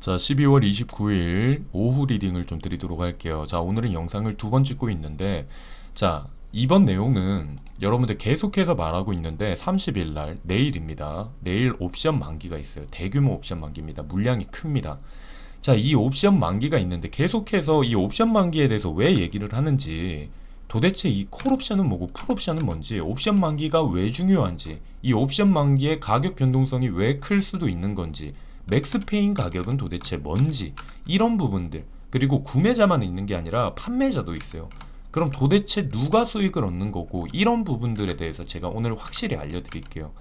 자, 12월 29일 오후 리딩을 좀 드리도록 할게요. 자, 오늘은 영상을 두 번 찍고 있는데, 자, 이번 내용은 여러분들 계속해서 말하고 있는데 30일 날 내일입니다. 내일 옵션 만기가 있어요. 대규모 옵션 만기입니다. 물량이 큽니다. 자, 이 옵션 만기가 있는데 계속해서 이 옵션 만기에 대해서 왜 얘기를 하는지, 도대체 이 콜옵션은 뭐고 풀옵션은 뭔지, 옵션 만기가 왜 중요한지, 이 옵션 만기의 가격 변동성이 왜 클 수도 있는 건지, 맥스페인 가격은 도대체 뭔지, 이런 부분들, 그리고 구매자만 있는 게 아니라 판매자도 있어요. 그럼 도대체 누가 수익을 얻는 거고, 이런 부분들에 대해서 제가 오늘 확실히 알려드릴게요.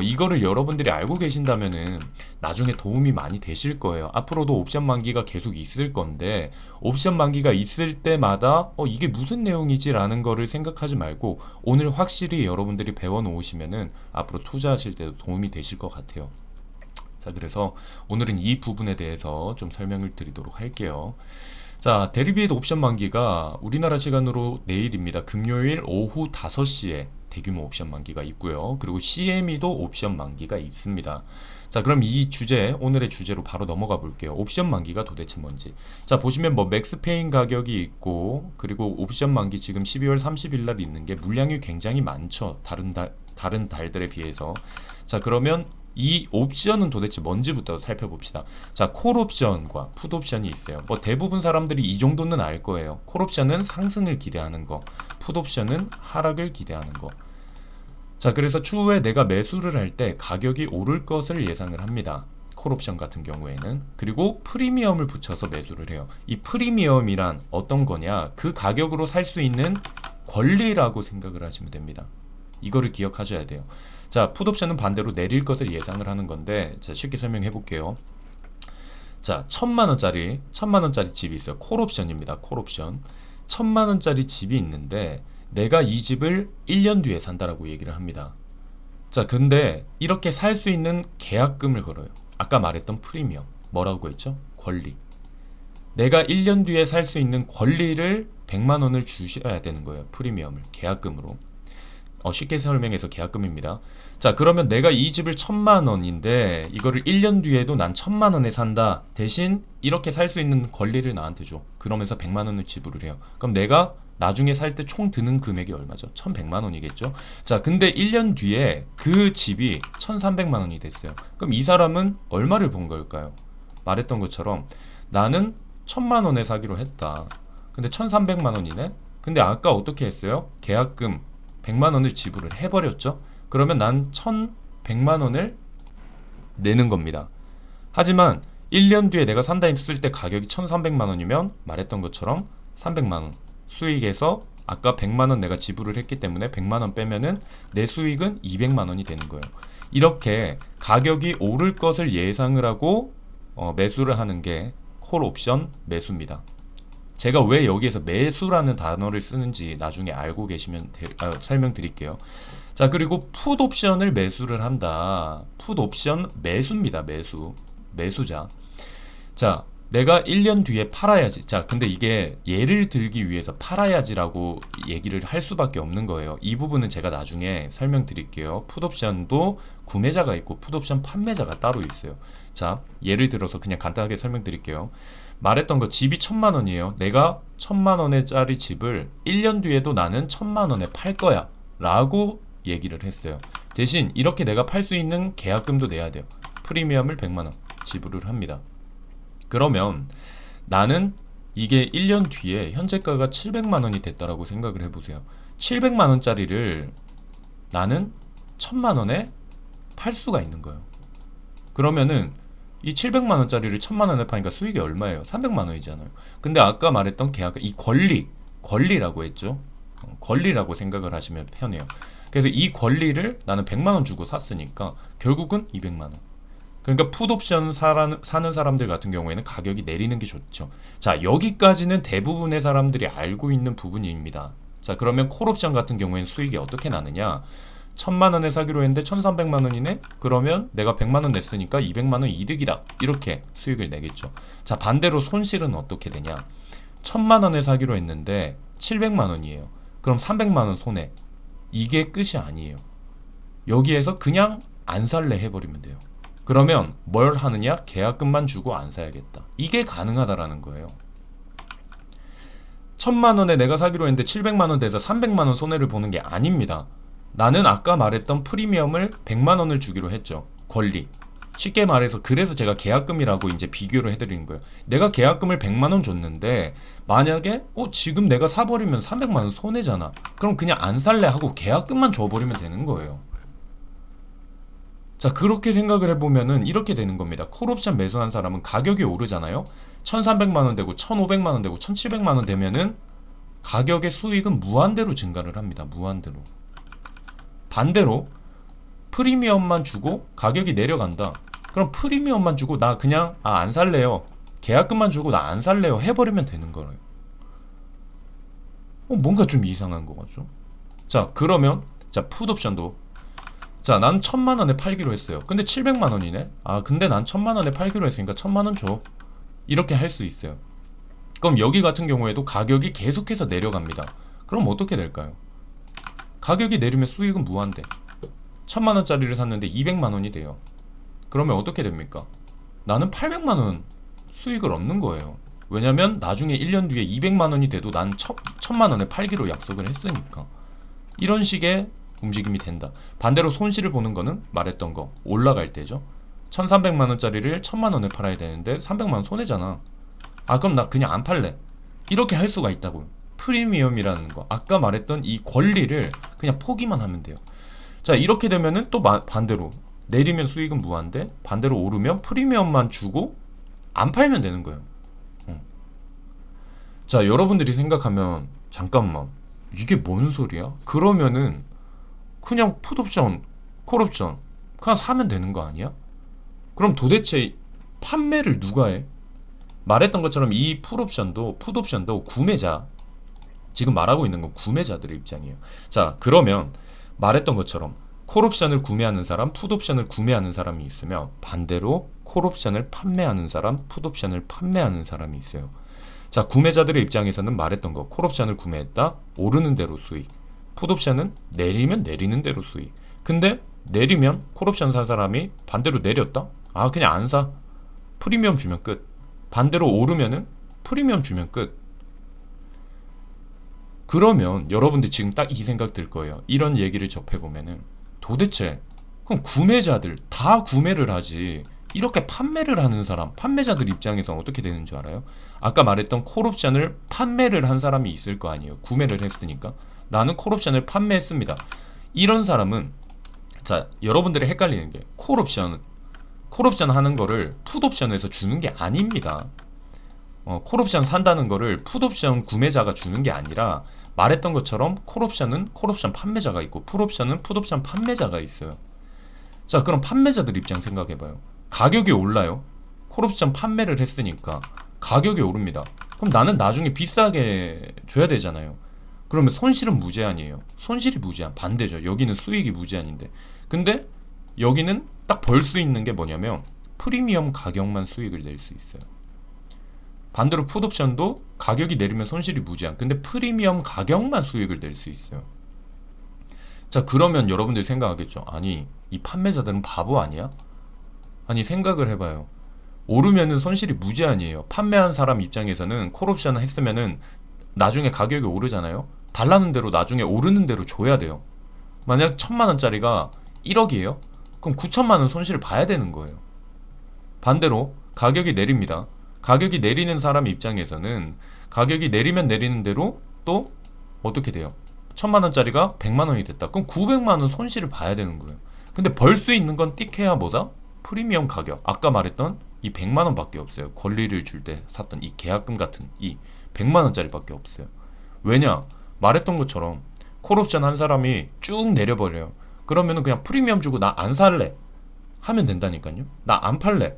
이거를 여러분들이 알고 계신다면은 나중에 도움이 많이 되실 거예요. 앞으로도 옵션 만기가 계속 있을 건데, 옵션 만기가 있을 때마다 이게 무슨 내용이지 라는 거를 생각하지 말고 오늘 확실히 여러분들이 배워 놓으시면은 앞으로 투자하실 때도 도움이 되실 것 같아요. 자, 그래서 오늘은 이 부분에 대해서 좀 설명을 드리도록 할게요. 자, 데리비에이트 옵션 만기가 우리나라 시간으로 내일입니다. 금요일 오후 5시에 대규모 옵션 만기가 있고요. 그리고 CME도 옵션 만기가 있습니다. 자, 그럼 이 주제, 오늘의 주제로 바로 넘어가 볼게요. 옵션 만기가 도대체 뭔지. 자, 보시면 뭐 맥스페인 가격이 있고, 그리고 옵션 만기 지금 12월 30일 날 있는 게 물량이 굉장히 많죠. 다른 달들에 비해서. 자, 그러면 이 옵션은 도대체 뭔지부터 살펴봅시다. 자, 콜옵션과 풋옵션이 있어요. 뭐 대부분 사람들이 이 정도는 알 거예요. 콜옵션은 상승을 기대하는 거, 풋옵션은 하락을 기대하는 거. 자, 그래서 추후에 내가 매수를 할 때 가격이 오를 것을 예상을 합니다. 콜옵션 같은 경우에는. 그리고 프리미엄을 붙여서 매수를 해요. 이 프리미엄이란 어떤 거냐? 그 가격으로 살 수 있는 권리라고 생각을 하시면 됩니다. 이거를 기억하셔야 돼요. 자, 풋옵션은 반대로 내릴 것을 예상을 하는 건데, 자, 쉽게 설명해 볼게요. 자, 1000만원짜리 집이 있어요. 콜옵션입니다. 콜옵션. 1000만원짜리 집이 있는데 내가 이 집을 1년 뒤에 산다라고 얘기를 합니다. 자, 근데 이렇게 살 수 있는 계약금을 걸어요. 아까 말했던 프리미엄. 뭐라고 했죠? 권리. 내가 1년 뒤에 살 수 있는 권리를 100만원을 주셔야 되는 거예요. 프리미엄을. 계약금으로. 쉽게 설명해서 계약금입니다. 자, 그러면 내가 이 집을 1000만원인데 이거를 1년 뒤에도 난 1000만원에 산다. 대신 이렇게 살 수 있는 권리를 나한테 줘. 그러면서 100만원을 지불을 해요. 그럼 내가 나중에 살 때 총 드는 금액이 얼마죠? 1100만원이겠죠. 자, 근데 1년 뒤에 그 집이 1300만원이 됐어요. 그럼 이 사람은 얼마를 번 걸까요? 말했던 것처럼 나는 1000만원에 사기로 했다. 근데 1300만원이네? 근데 아까 어떻게 했어요? 계약금 100만원을 지불을 해버렸죠. 그러면 난 1100만원을 내는 겁니다. 하지만 1년 뒤에 내가 산다 했을 때 가격이 1300만원이면 말했던 것처럼 300만원 수익에서 아까 100만원 내가 지불을 했기 때문에 100만원 빼면은 내 수익은 200만원이 되는 거예요. 이렇게 가격이 오를 것을 예상을 하고 매수를 하는 게 콜옵션 매수입니다. 제가 왜 여기에서 매수라는 단어를 쓰는지 나중에 알고 계시면 설명드릴게요. 자, 그리고 풋옵션을 매수를 한다. 풋옵션 매수입니다. 매수자. 자, 내가 1년 뒤에 팔아야지. 자, 근데 이게 예를 들기 위해서 팔아야지라고 얘기를 할 수밖에 없는 거예요. 이 부분은 제가 나중에 설명드릴게요. 풋옵션도 구매자가 있고 풋옵션 판매자가 따로 있어요. 자, 예를 들어서 그냥 간단하게 설명드릴게요. 말했던 거 집이 1000만원이에요. 내가 1000만원짜리 집을 1년 뒤에도 나는 1000만원에 팔 거야 라고 얘기를 했어요. 대신 이렇게 내가 팔 수 있는 계약금도 내야 돼요. 프리미엄을 100만원 지불을 합니다. 그러면 나는 이게 1년 뒤에 현재가가 700만원이 됐다라고 생각을 해보세요. 700만원짜리를 나는 1000만원에 팔 수가 있는 거예요. 그러면은 이 700만원짜리를 1000만원에 파니까 수익이 얼마예요? 300만원이잖아요. 근데 아까 말했던 계약, 이 권리라고 했죠. 권리라고 생각을 하시면 편해요. 그래서 이 권리를 나는 100만원 주고 샀으니까 결국은 200만원. 그러니까 풋옵션 사는 사람들 같은 경우에는 가격이 내리는 게 좋죠. 자, 여기까지는 대부분의 사람들이 알고 있는 부분입니다. 자, 그러면 콜옵션 같은 경우에는 수익이 어떻게 나느냐? 1000만원에 사기로 했는데 1300만원이네? 그러면 내가 100만원 냈으니까 200만원 이득이다. 이렇게 수익을 내겠죠. 자, 반대로 손실은 어떻게 되냐? 1000만원에 사기로 했는데 700만원이에요. 그럼 300만원 손해. 이게 끝이 아니에요. 여기에서 그냥 안 살래 해버리면 돼요. 그러면 뭘 하느냐? 계약금만 주고 안 사야겠다. 이게 가능하다라는 거예요. 1000만 원에 내가 사기로 했는데 700만 원 돼서 300만 원 손해를 보는 게 아닙니다. 나는 아까 말했던 프리미엄을 100만 원을 주기로 했죠. 권리. 쉽게 말해서 그래서 제가 계약금이라고 이제 비교를 해드리는 거예요. 내가 계약금을 100만 원 줬는데 만약에 지금 내가 사버리면 300만 원 손해잖아. 그럼 그냥 안 살래 하고 계약금만 줘버리면 되는 거예요. 자, 그렇게 생각을 해보면은 이렇게 되는 겁니다. 콜옵션 매수한 사람은 가격이 오르잖아요. 1300만 원 되고 1500만 원 되고 1700만 원 되면은 가격의 수익은 무한대로 증가를 합니다. 무한대로. 반대로 프리미엄만 주고 가격이 내려간다. 그럼 프리미엄만 주고 나 그냥 안 살래요. 계약금만 주고 나 안 살래요. 해버리면 되는 거예요. 뭔가 좀 이상한 거 같죠? 자, 그러면 자, 풋옵션도 자, 난 1000만 원에 팔기로 했어요. 근데 700만 원이네. 근데 난 1000만 원에 팔기로 했으니까 1000만 원 줘. 이렇게 할 수 있어요. 그럼 여기 같은 경우에도 가격이 계속해서 내려갑니다. 그럼 어떻게 될까요? 가격이 내리면 수익은 무한대. 1000만 원짜리를 샀는데 200만 원이 돼요. 그러면 어떻게 됩니까? 나는 800만 원 수익을 얻는 거예요. 왜냐면 나중에 1년 뒤에 200만 원이 돼도 난 1000만 원에 팔기로 약속을 했으니까. 이런 식의 움직임이 된다. 반대로 손실을 보는 거는 말했던 거 올라갈 때죠. 1300만 원짜리를 1000만 원에 팔아야 되는데 300만 원 손해잖아. 그럼 나 그냥 안 팔래. 이렇게 할 수가 있다고요. 프리미엄이라는 거, 아까 말했던 이 권리를 그냥 포기만 하면 돼요. 자, 이렇게 되면은 또 반대로 내리면 수익은 무한대, 반대로 오르면 프리미엄만 주고 안 팔면 되는 거예요. 자, 여러분들이 생각하면 잠깐만 이게 뭔 소리야? 그러면은 그냥 풋옵션, 콜옵션 그냥 사면 되는 거 아니야? 그럼 도대체 판매를 누가 해? 말했던 것처럼 이 풋옵션도 구매자, 지금 말하고 있는 건 구매자들의 입장이에요. 자, 그러면 말했던 것처럼 콜옵션을 구매하는 사람, 풋옵션을 구매하는 사람이 있으면 반대로 콜옵션을 판매하는 사람, 풋옵션을 판매하는 사람이 있어요. 자, 구매자들의 입장에서는 말했던 거, 콜옵션을 구매했다, 오르는 대로 수익. 풋옵션은 내리면 내리는 대로 수익. 근데 내리면 콜옵션 산 사람이 반대로 내렸다? 그냥 안 사. 프리미엄 주면 끝. 반대로 오르면은 프리미엄 주면 끝. 그러면 여러분들 지금 딱 이 생각 들 거예요. 이런 얘기를 접해보면은 도대체 그럼 구매자들 다 구매를 하지 이렇게 판매를 하는 사람, 판매자들 입장에서는 어떻게 되는 줄 알아요? 아까 말했던 콜옵션을 판매를 한 사람이 있을 거 아니에요. 구매를 했으니까. 나는 콜옵션을 판매했습니다. 이런 사람은, 자, 여러분들이 헷갈리는 게 콜옵션 하는 거를 풋옵션에서 주는 게 아닙니다. 콜옵션 산다는 거를 풋옵션 구매자가 주는 게 아니라 말했던 것처럼 콜옵션은 콜옵션 판매자가 있고 풋옵션은 풋옵션 판매자가 있어요. 자, 그럼 판매자들 입장 생각해봐요. 가격이 올라요. 콜옵션 판매를 했으니까 가격이 오릅니다. 그럼 나는 나중에 비싸게 줘야 되잖아요. 그러면 손실은 무제한이에요. 손실이 무제한. 반대죠. 여기는 수익이 무제한인데. 근데 여기는 딱 벌 수 있는 게 뭐냐면 프리미엄 가격만 수익을 낼 수 있어요. 반대로 풋옵션도 가격이 내리면 손실이 무제한. 근데 프리미엄 가격만 수익을 낼 수 있어요. 자, 그러면 여러분들이 생각하겠죠. 아니, 이 판매자들은 바보 아니야? 아니, 생각을 해봐요. 오르면은 손실이 무제한이에요. 판매한 사람 입장에서는 콜옵션 했으면은 나중에 가격이 오르잖아요. 달라는 대로 나중에 오르는 대로 줘야 돼요. 만약 1000만 원짜리가 1억이에요? 그럼 9천만 원 손실을 봐야 되는 거예요. 반대로 가격이 내립니다. 가격이 내리는 사람 입장에서는 가격이 내리면 내리는 대로 또 어떻게 돼요? 1000만 원짜리가 100만 원이 됐다. 그럼 900만 원 손실을 봐야 되는 거예요. 근데 벌 수 있는 건 띡해야 뭐다? 프리미엄 가격. 아까 말했던 이 100만 원밖에 없어요. 권리를 줄 때 샀던 이 계약금 같은 이 100만 원짜리밖에 없어요. 왜냐? 말했던 것처럼 콜옵션 한 사람이 쭉 내려버려요. 그러면은 그냥 프리미엄 주고 나 안 살래 하면 된다니까요. 나 안 팔래.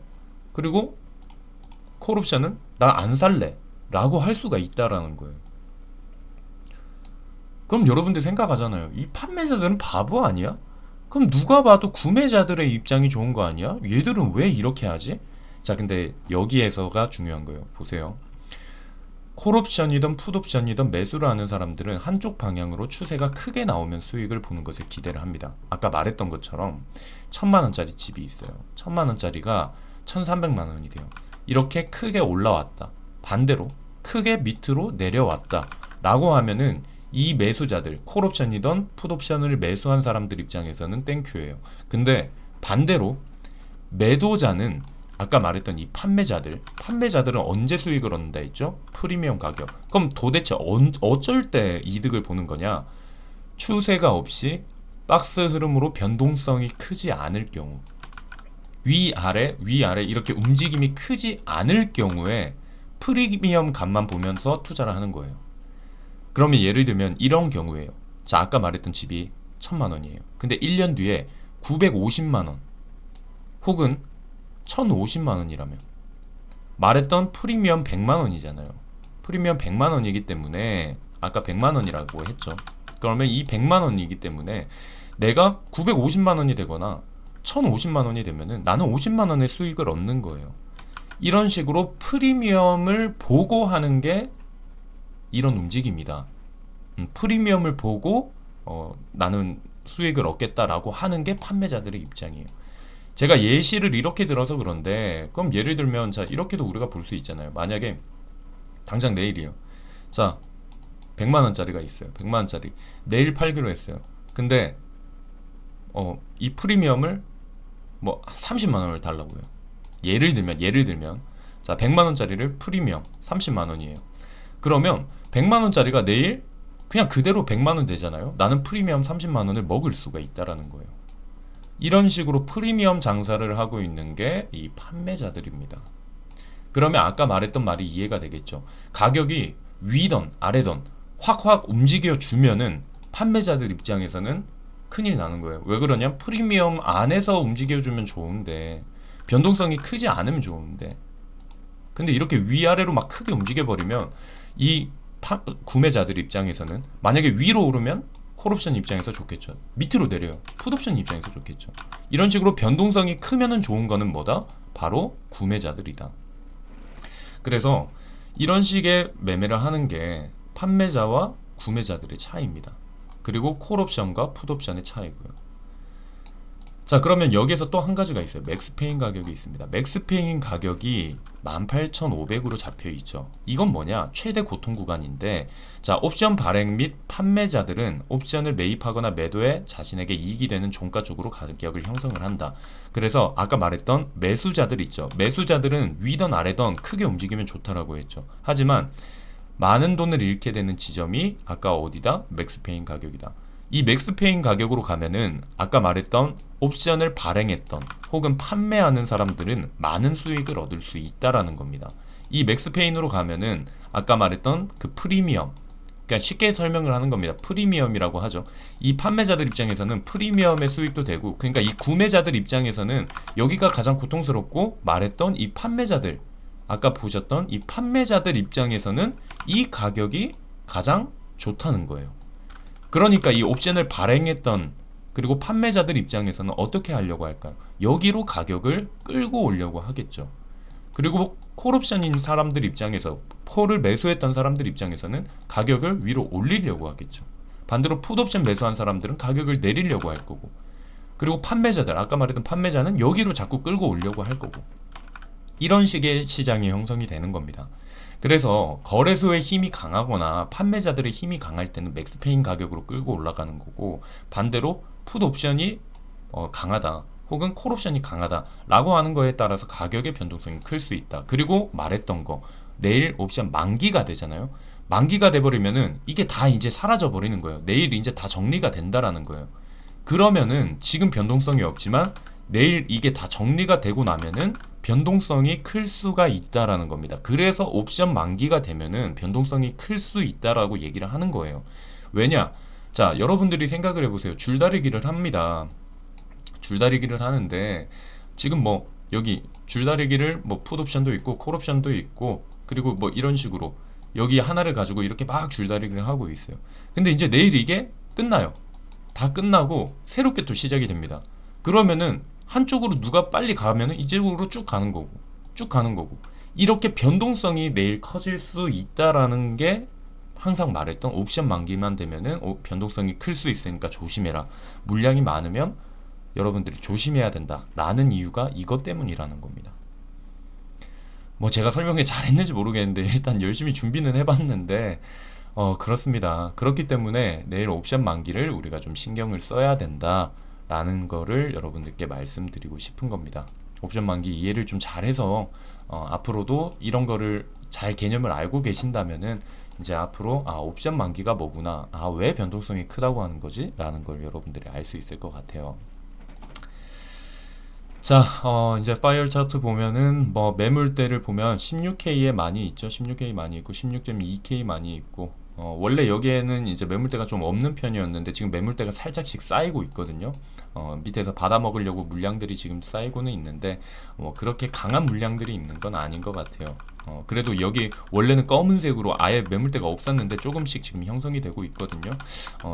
그리고 콜옵션은 나 안 살래 라고 할 수가 있다라는 거예요. 그럼 여러분들 생각하잖아요. 이 판매자들은 바보 아니야? 그럼 누가 봐도 구매자들의 입장이 좋은 거 아니야? 얘들은 왜 이렇게 하지? 자, 근데 여기에서가 중요한 거예요. 보세요. 콜옵션이든 풋옵션이든 매수를 하는 사람들은 한쪽 방향으로 추세가 크게 나오면 수익을 보는 것을 기대를 합니다. 아까 말했던 것처럼 1000만원짜리 집이 있어요. 1000만원짜리가 1300만원이 돼요. 이렇게 크게 올라왔다. 반대로 크게 밑으로 내려왔다 라고 하면은 이 매수자들, 콜옵션이든 풋옵션을 매수한 사람들 입장에서는 땡큐예요. 근데 반대로 매도자는 아까 말했던 이 판매자들은 언제 수익을 얻는다 했죠? 프리미엄 가격. 그럼 도대체 어쩔 때 이득을 보는 거냐? 추세가 없이 박스 흐름으로 변동성이 크지 않을 경우, 위아래 이렇게 움직임이 크지 않을 경우에 프리미엄 값만 보면서 투자를 하는 거예요. 그러면 예를 들면 이런 경우에요. 자, 아까 말했던 집이 1000만원이에요. 근데 1년 뒤에 950만원 혹은 1050만원이라면 말했던 프리미엄 100만원이잖아요. 프리미엄 100만원이기 때문에 아까 100만원이라고 했죠. 그러면 이 100만원이기 때문에 내가 950만원이 되거나 1050만원이 되면은 나는 50만원의 수익을 얻는 거예요. 이런 식으로 프리미엄을 보고 하는 게 이런 움직임이다. 프리미엄을 보고 나는 수익을 얻겠다라고 하는 게 판매자들의 입장이에요. 제가 예시를 이렇게 들어서 그런데, 그럼 예를 들면 자, 이렇게도 우리가 볼 수 있잖아요. 만약에 당장 내일이요. 자, 100만원짜리가 있어요. 100만원짜리 내일 팔기로 했어요. 근데 이 프리미엄을 뭐 30만원을 달라고요. 예를 들면 자, 100만원짜리를 프리미엄 30만원이에요. 그러면 100만원짜리가 내일 그냥 그대로 100만원 되잖아요. 나는 프리미엄 30만원을 먹을 수가 있다라는 거예요. 이런 식으로 프리미엄 장사를 하고 있는 게 이 판매자들입니다. 그러면 아까 말했던 말이 이해가 되겠죠. 가격이 위던 아래던 확 움직여 주면은 판매자들 입장에서는 큰일 나는 거예요. 왜 그러냐면 프리미엄 안에서 움직여 주면 좋은데, 변동성이 크지 않으면 좋은데, 근데 이렇게 위아래로 막 크게 움직여 버리면 이 구매자들 입장에서는 만약에 위로 오르면 콜옵션 입장에서 좋겠죠. 밑으로 내려요. 풋옵션 입장에서 좋겠죠. 이런 식으로 변동성이 크면은 좋은 거는 뭐다? 바로 구매자들이다. 그래서 이런 식의 매매를 하는 게 판매자와 구매자들의 차이입니다. 그리고 콜옵션과 풋옵션의 차이고요. 자, 그러면 여기에서 또 한 가지가 있어요. 맥스페인 가격이 있습니다. 맥스페인 가격이 18,500으로 잡혀 있죠. 이건 뭐냐? 최대 고통 구간인데, 자, 옵션 발행 및 판매자들은 옵션을 매입하거나 매도해 자신에게 이익이 되는 종가 쪽으로 가격을 형성을 한다. 그래서 아까 말했던 매수자들 있죠. 매수자들은 위던 아래던 크게 움직이면 좋다라고 했죠. 하지만 많은 돈을 잃게 되는 지점이 아까 어디다? 맥스페인 가격이다. 이 맥스페인 가격으로 가면은 아까 말했던 옵션을 발행했던 혹은 판매하는 사람들은 많은 수익을 얻을 수 있다라는 겁니다. 이 맥스페인으로 가면은 아까 말했던 그 프리미엄, 그러니까 쉽게 설명을 하는 겁니다. 프리미엄이라고 하죠. 이 판매자들 입장에서는 프리미엄의 수익도 되고, 그러니까 이 구매자들 입장에서는 여기가 가장 고통스럽고, 말했던 이 판매자들, 아까 보셨던 이 판매자들 입장에서는 이 가격이 가장 좋다는 거예요. 그러니까 이 옵션을 발행했던 그리고 판매자들 입장에서는 어떻게 하려고 할까요? 여기로 가격을 끌고 오려고 하겠죠. 그리고 콜옵션인 사람들 입장에서, 콜을 매수했던 사람들 입장에서는 가격을 위로 올리려고 하겠죠. 반대로 풋옵션 매수한 사람들은 가격을 내리려고 할 거고, 그리고 판매자들, 아까 말했던 판매자는 여기로 자꾸 끌고 오려고 할 거고, 이런 식의 시장이 형성이 되는 겁니다. 그래서 거래소의 힘이 강하거나 판매자들의 힘이 강할 때는 맥스페인 가격으로 끌고 올라가는 거고, 반대로 풋옵션이 강하다 혹은 콜옵션이 강하다 라고 하는 거에 따라서 가격의 변동성이 클 수 있다. 그리고 말했던 거, 내일 옵션 만기가 되잖아요. 만기가 돼버리면은 이게 다 이제 사라져 버리는 거예요. 내일 이제 다 정리가 된다라는 거예요. 그러면은 지금 변동성이 없지만 내일 이게 다 정리가 되고 나면은 변동성이 클 수가 있다라는 겁니다. 그래서 옵션 만기가 되면은 변동성이 클 수 있다라고 얘기를 하는 거예요. 왜냐? 자, 여러분들이 생각을 해보세요. 줄다리기를 합니다. 줄다리기를 하는데 지금 뭐 여기 줄다리기를 뭐 풋옵션도 있고 콜옵션도 있고, 그리고 뭐 이런 식으로 여기 하나를 가지고 이렇게 막 줄다리기를 하고 있어요. 근데 이제 내일 이게 끝나요. 다 끝나고 새롭게 또 시작이 됩니다. 그러면은 한쪽으로 누가 빨리 가면은 이쪽으로 쭉 가는 거고, 쭉 가는 거고, 이렇게 변동성이 내일 커질 수 있다라는 게 항상 말했던 옵션 만기만 되면은 변동성이 클 수 있으니까 조심해라. 물량이 많으면 여러분들이 조심해야 된다라는 이유가 이것 때문이라는 겁니다. 뭐 제가 설명을 잘했는지 모르겠는데 일단 열심히 준비는 해봤는데 그렇습니다. 그렇기 때문에 내일 옵션 만기를 우리가 좀 신경을 써야 된다라는 거를 여러분들께 말씀드리고 싶은 겁니다. 옵션 만기 이해를 좀 잘해서 앞으로도 이런 거를 잘 개념을 알고 계신다면은 이제 앞으로 옵션 만기가 뭐구나, 왜 변동성이 크다고 하는 거지? 라는 걸 여러분들이 알 수 있을 것 같아요. 자, 이제 파이어 차트 보면은 뭐 매물대를 보면 16K에 많이 있죠. 16K 많이 있고 16.2K 많이 있고 원래 여기에는 이제 매물대가 좀 없는 편이었는데 지금 매물대가 살짝씩 쌓이고 있거든요. 밑에서 받아 먹으려고 물량들이 지금 쌓이고는 있는데 뭐 그렇게 강한 물량들이 있는 건 아닌 것 같아요. 그래도 여기 원래는 검은색으로 아예 매물대가 없었는데 조금씩 지금 형성이 되고 있거든요.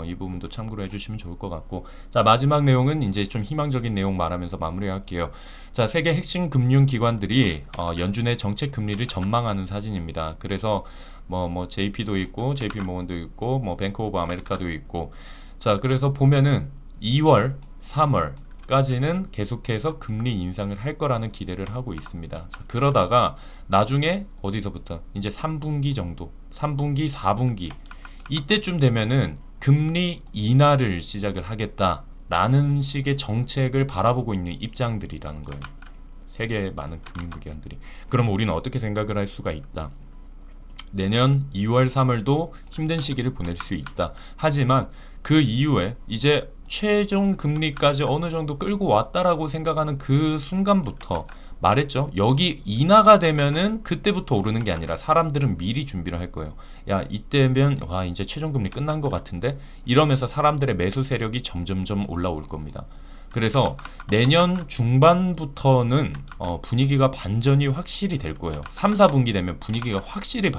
이 부분도 참고로 해주시면 좋을 것 같고, 자 마지막 내용은 이제 좀 희망적인 내용 말하면서 마무리할게요. 자, 세계 핵심 금융기관들이 연준의 정책 금리를 전망하는 사진입니다. 그래서 뭐 JP도 있고 JP모건도 있고 뭐 뱅크 오브 아메리카도 있고, 자 그래서 보면은 2월 3월까지는 계속해서 금리 인상을 할 거라는 기대를 하고 있습니다. 자, 그러다가 나중에 어디서부터 이제 3분기 정도, 3분기 4분기 이때쯤 되면은 금리 인하를 시작을 하겠다라는 식의 정책을 바라보고 있는 입장들이라는 거예요. 세계 많은 금융기관들이. 그럼 우리는 어떻게 생각을 할 수가 있다. 내년 2월 3월도 힘든 시기를 보낼 수 있다. 하지만 그 이후에 이제 최종 금리까지 어느 정도 끌고 왔다라고 생각하는 그 순간부터 말했죠. 여기 인하가 되면은 그때부터 오르는 게 아니라 사람들은 미리 준비를 할 거예요. 야, 이때면 와 이제 최종 금리 끝난 것 같은데 이러면서 사람들의 매수 세력이 점점점 올라올 겁니다. 그래서 내년 중반부터는 분위기가 반전이 확실히 될 거예요. 3, 4분기 되면 분위기가 확실히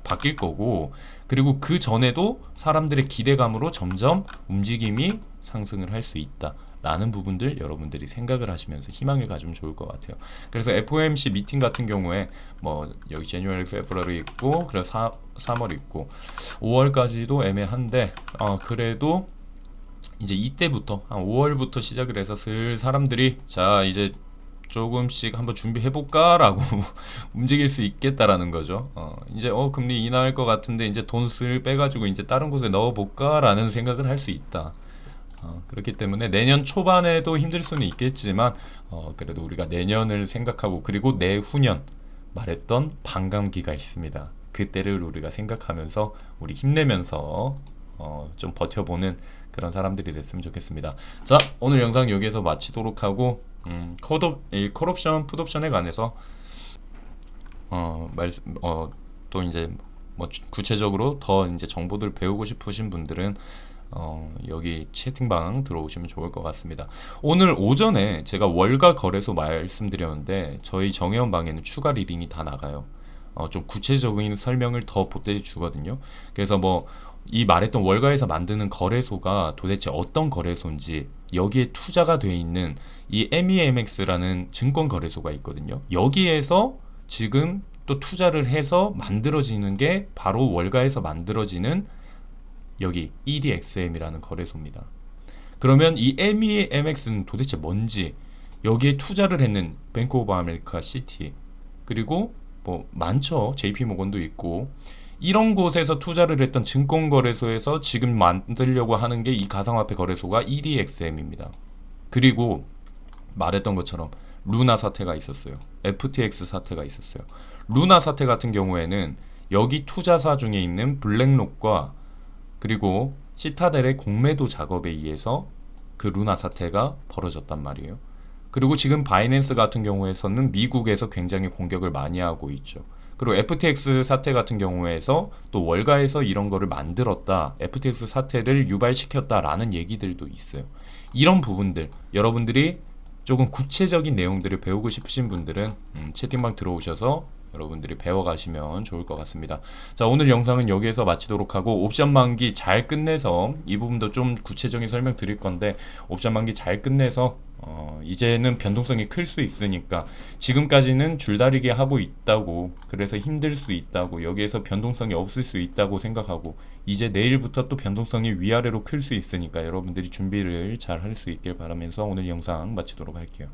바뀔 거고, 그리고 그 전에도 사람들의 기대감으로 점점 움직임이 상승을 할 수 있다 라는 부분들 여러분들이 생각을 하시면서 희망을 가지면 좋을 것 같아요. 그래서 FOMC 미팅 같은 경우에 뭐 여기 January, February 있고, 그래서 3월 있고 5월까지도 애매한데 그래도 이제 이때부터 한 5월부터 시작을 해서 슬 사람들이 자 이제 조금씩 한번 준비해볼까 라고 움직일 수 있겠다라는 거죠. 이제 금리 인하할 것 같은데 이제 돈 슬 빼가지고 이제 다른 곳에 넣어볼까 라는 생각을 할 수 있다. 그렇기 때문에 내년 초반에도 힘들 수는 있겠지만 그래도 우리가 내년을 생각하고, 그리고 내후년 말했던 반감기가 있습니다. 그때를 우리가 생각하면서 우리 힘내면서 좀 버텨보는 그런 사람들이 됐으면 좋겠습니다. 자, 오늘 영상 여기에서 마치도록 하고 콜옵션, 풋옵션에 관해서 또 이제 뭐 구체적으로 더 이제 정보들 배우고 싶으신 분들은 여기 채팅방 들어오시면 좋을 것 같습니다. 오늘 오전에 제가 월가 거래소 말씀드렸는데 저희 정혜원 방에는 추가 리딩이 다 나가요. 좀 구체적인 설명을 더 보태 주거든요. 그래서 뭐 이 말했던 월가에서 만드는 거래소가 도대체 어떤 거래소인지, 여기에 투자가 돼 있는 이 MEMX라는 증권 거래소가 있거든요. 여기에서 지금 또 투자를 해서 만들어지는 게 바로 월가에서 만들어지는 여기 EDXM이라는 거래소입니다. 그러면 이 MEMX는 도대체 뭔지, 여기에 투자를 했는 뱅크 오브 아메리카 시티, 그리고 뭐 많죠. JP모건도 있고, 이런 곳에서 투자를 했던 증권거래소에서 지금 만들려고 하는 게 이 가상화폐 거래소가 EDXM입니다. 그리고 말했던 것처럼 루나 사태가 있었어요. FTX 사태가 있었어요. 루나 사태 같은 경우에는 여기 투자사 중에 있는 블랙록과 그리고 시타델의 공매도 작업에 의해서 그 루나 사태가 벌어졌단 말이에요. 그리고 지금 바이낸스 같은 경우에서는 미국에서 굉장히 공격을 많이 하고 있죠. 그리고 FTX 사태 같은 경우에서 또 월가에서 이런 거를 만들었다, FTX 사태를 유발시켰다라는 얘기들도 있어요. 이런 부분들 여러분들이 조금 구체적인 내용들을 배우고 싶으신 분들은 채팅방 들어오셔서 여러분들이 배워가시면 좋을 것 같습니다. 자, 오늘 영상은 여기에서 마치도록 하고 옵션 만기 잘 끝내서 이 부분도 좀 구체적인 설명 드릴 건데 옵션 만기 잘 끝내서 이제는 변동성이 클 수 있으니까 지금까지는 줄다리기 하고 있다고 그래서 힘들 수 있다고 여기에서 변동성이 없을 수 있다고 생각하고 이제 내일부터 또 변동성이 위아래로 클 수 있으니까 여러분들이 준비를 잘 할 수 있길 바라면서 오늘 영상 마치도록 할게요.